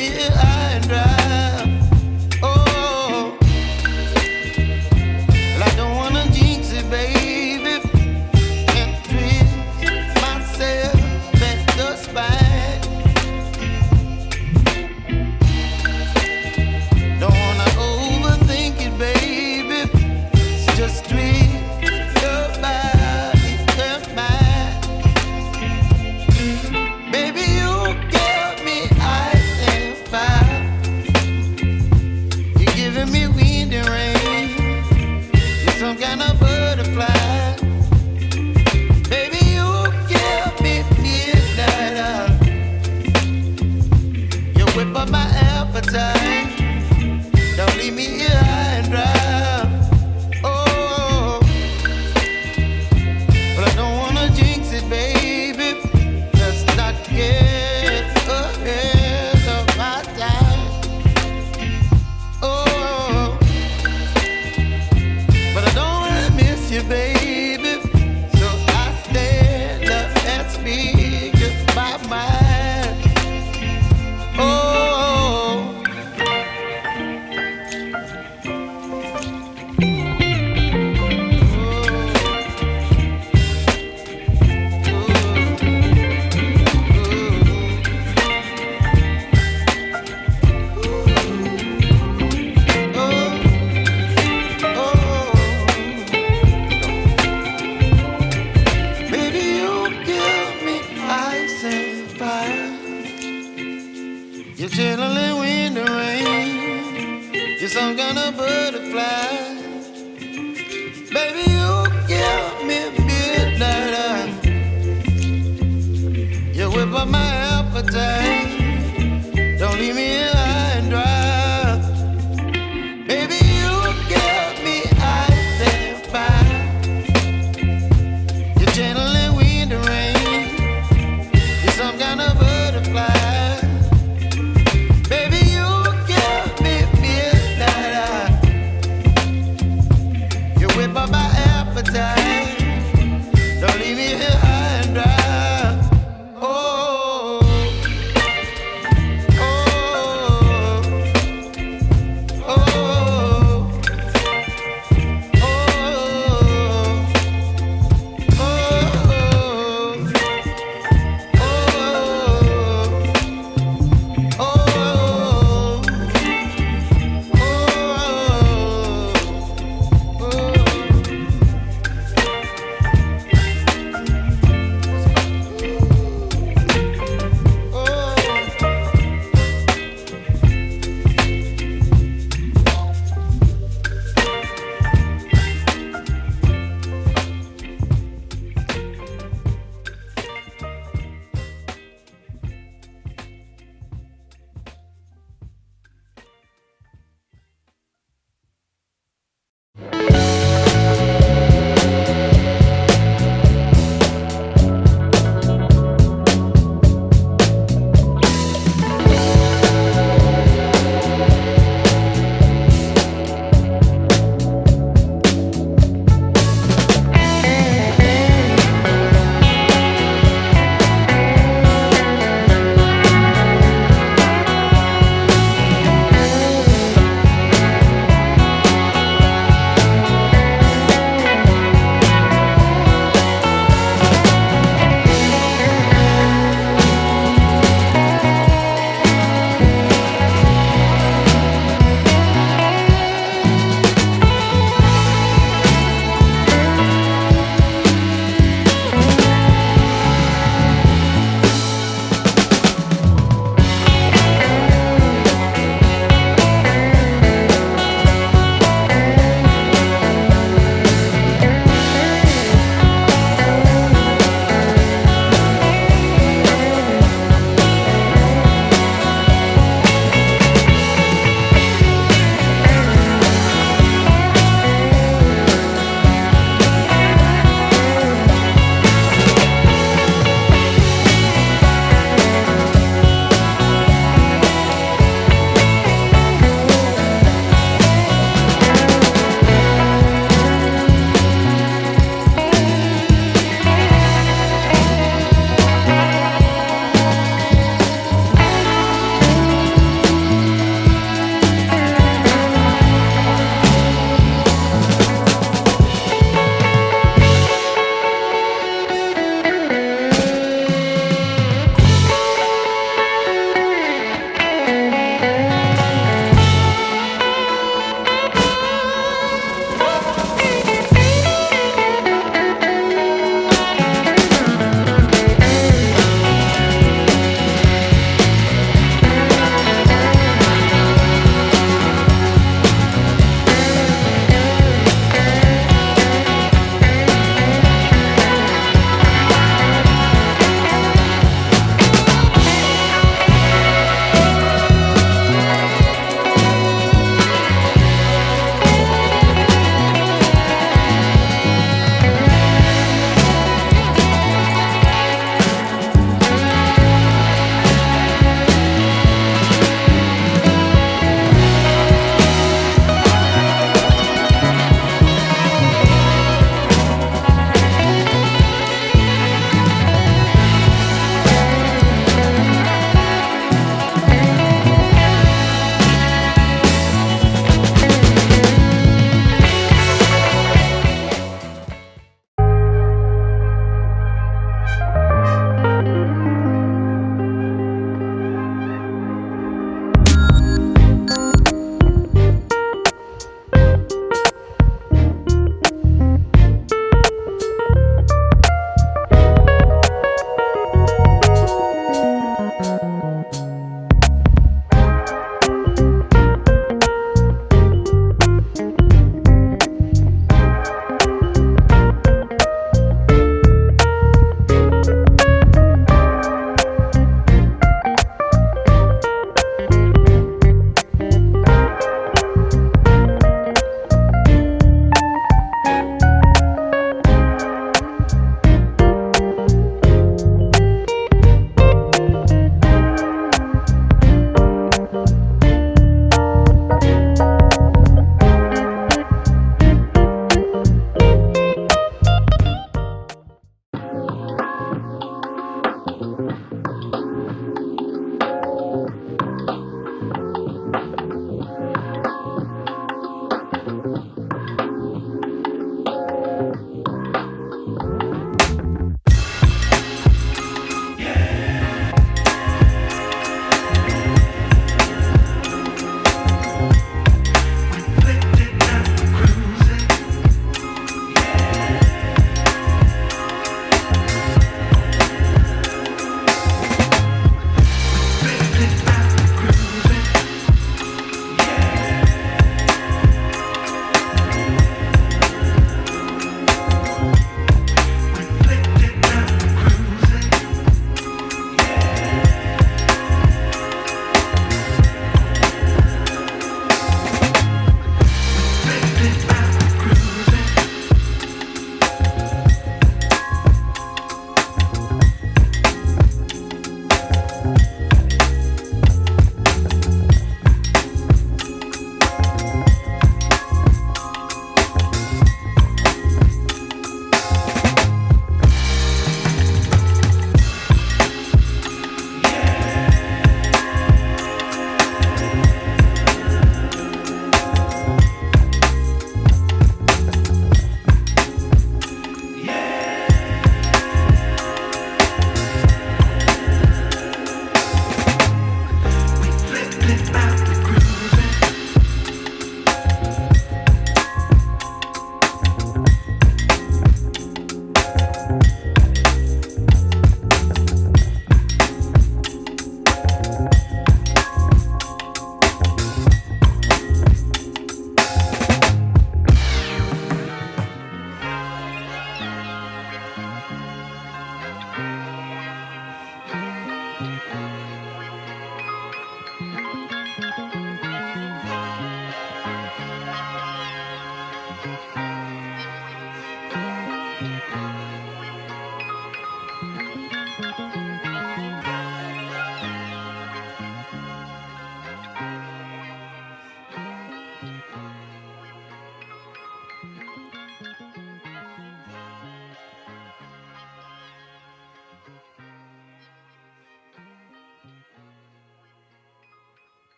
me here high and dry. Oh, well, I don't wanna jinx it, baby, and twist myself at the spine. Don't wanna overthink it, baby. It's just twist your body and mine. Baby, you give me ice and fire. You're giving me wind and rain. You're some kind of butterfly. Baby, you give me midnight. You whip up my appetite. Don't leave me here high and dry. Oh, but I don't wanna jinx it, baby. Let's not get ahead of my time. Oh, but I don't wanna miss you, baby. So I stand up and speak my mind. Oh. Baby, you give me ice and fire. You're chilling wind and rain. You're some kind of butterfly. Baby, you give me midnight. You whip up my appetite. Don't leave me here high and dry. Baby, you give me ice and fire. You're channeling wind and rain. You're some kind of butterfly. Baby, you give me midnight. You whip up my appetite. Don't leave me here high and dry. Oh.